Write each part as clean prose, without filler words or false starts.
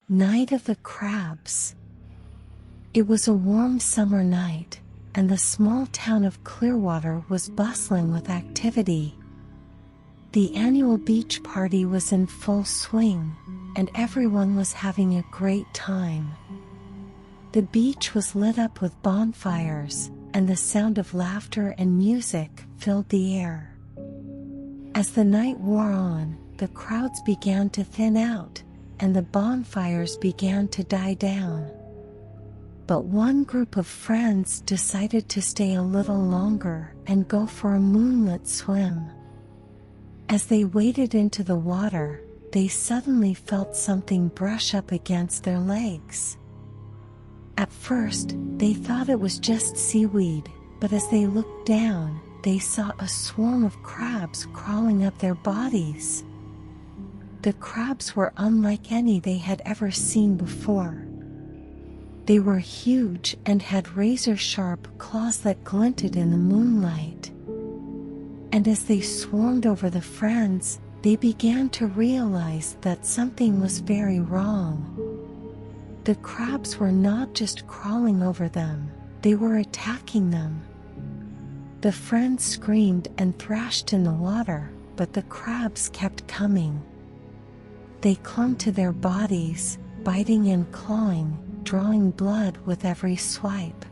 Night of the Crabs. It was a warm summer night, and the small town of Clearwater was bustling with activity. The annual beach party was in full swing, and everyone was having a great time. The beach was lit up with bonfires, and the sound of laughter and music filled the air. As the night wore on, the crowds began to thin out, and the bonfires began to die down. But one group of friends decided to stay a little longer and go for a moonlit swim. As they waded into the water, they suddenly felt something brush up against their legs. At first, they thought it was just seaweed, but as they looked down, they saw a swarm of crabs crawling up their bodies. The crabs were unlike any they had ever seen before. They were huge and had razor-sharp claws that glinted in the moonlight. And as they swarmed over the friends, they began to realize that something was very wrong. The crabs were not just crawling over them, they were attacking them. The friends screamed and thrashed in the water, but the crabs kept coming. They clung to their bodies, biting and clawing, drawing blood with every swipe.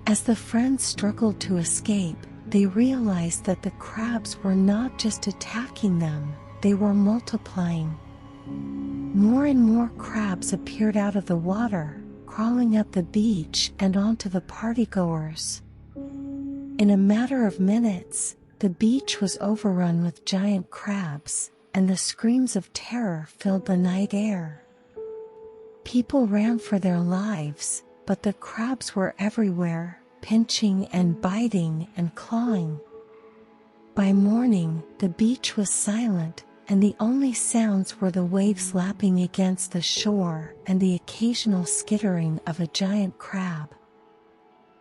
As the friends struggled to escape, they realized that the crabs were not just attacking them, they were multiplying. More and more crabs appeared out of the water, crawling up the beach and onto the partygoers. In a matter of minutes, the beach was overrun with giant crabs, and the screams of terror filled the night air. People ran for their lives, but the crabs were everywhere, pinching and biting and clawing. By morning, the beach was silent, and the only sounds were the waves lapping against the shore and the occasional skittering of a giant crab.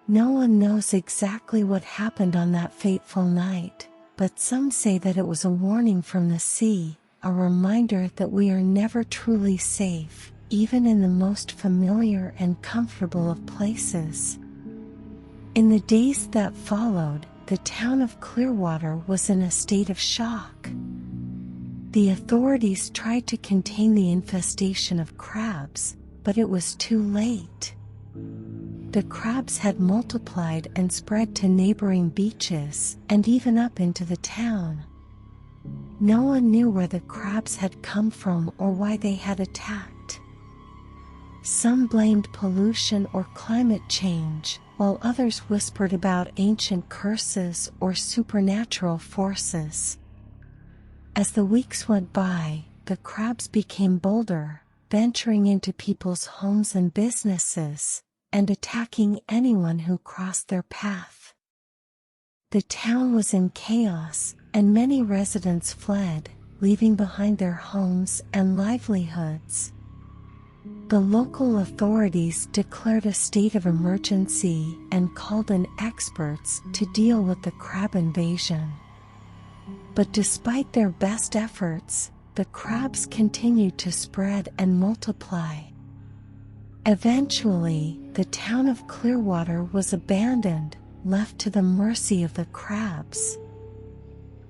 No one knows exactly what happened on that fateful night, but some say that it was a warning from the sea, a reminder that we are never truly safe, even in the most familiar and comfortable of places. In the days that followed, the town of Clearwater was in a state of shock. The authorities tried to contain the infestation of crabs, but it was too late. The crabs had multiplied and spread to neighboring beaches, and even up into the town. No one knew where the crabs had come from or why they had attacked. Some blamed pollution or climate change, while others whispered about ancient curses or supernatural forces. As the weeks went by, the crabs became bolder, venturing into people's homes and businesses, and attacking anyone who crossed their path. The town was in chaos, and many residents fled, leaving behind their homes and livelihoods. The local authorities declared a state of emergency and called in experts to deal with the crab invasion. But despite their best efforts, the crabs continued to spread and multiply. Eventually, the town of Clearwater was abandoned, left to the mercy of the crabs.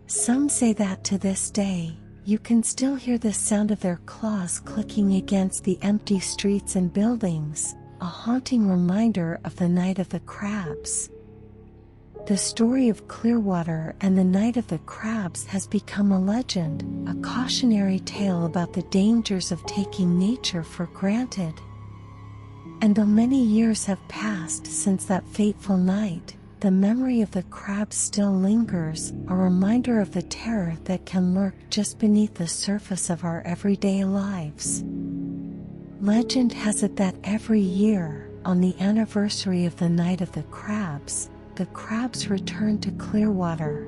Some say that to this day, you can still hear the sound of their claws clicking against the empty streets and buildings, a haunting reminder of the night of the crabs. The story of Clearwater and the night of the crabs has become a legend, a cautionary tale about the dangers of taking nature for granted. And though many years have passed since that fateful night, the memory of the crabs still lingers, a reminder of the terror that can lurk just beneath the surface of our everyday lives. Legend has it that every year, on the anniversary of the night of the crabs return to Clearwater.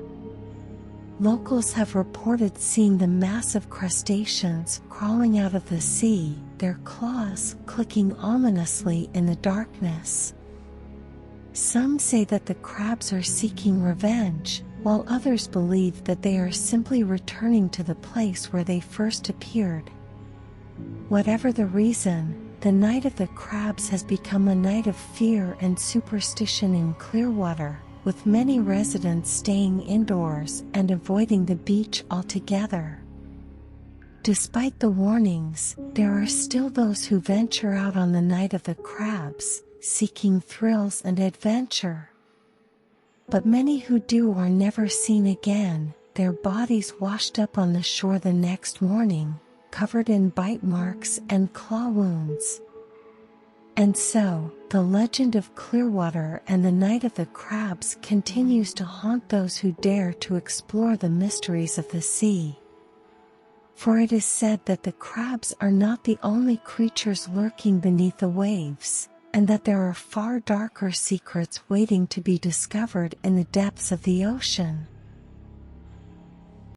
Locals have reported seeing the massive crustaceans crawling out of the sea, their claws clicking ominously in the darkness. Some say that the crabs are seeking revenge, while others believe that they are simply returning to the place where they first appeared. Whatever the reason, the Night of the Crabs has become a night of fear and superstition in Clearwater, with many residents staying indoors and avoiding the beach altogether. Despite the warnings, there are still those who venture out on the Night of the Crabs, seeking thrills and adventure. But many who do are never seen again, their bodies washed up on the shore the next morning, covered in bite marks and claw wounds. And so, the legend of Clearwater and the Night of the Crabs continues to haunt those who dare to explore the mysteries of the sea. For it is said that the crabs are not the only creatures lurking beneath the waves, and that there are far darker secrets waiting to be discovered in the depths of the ocean.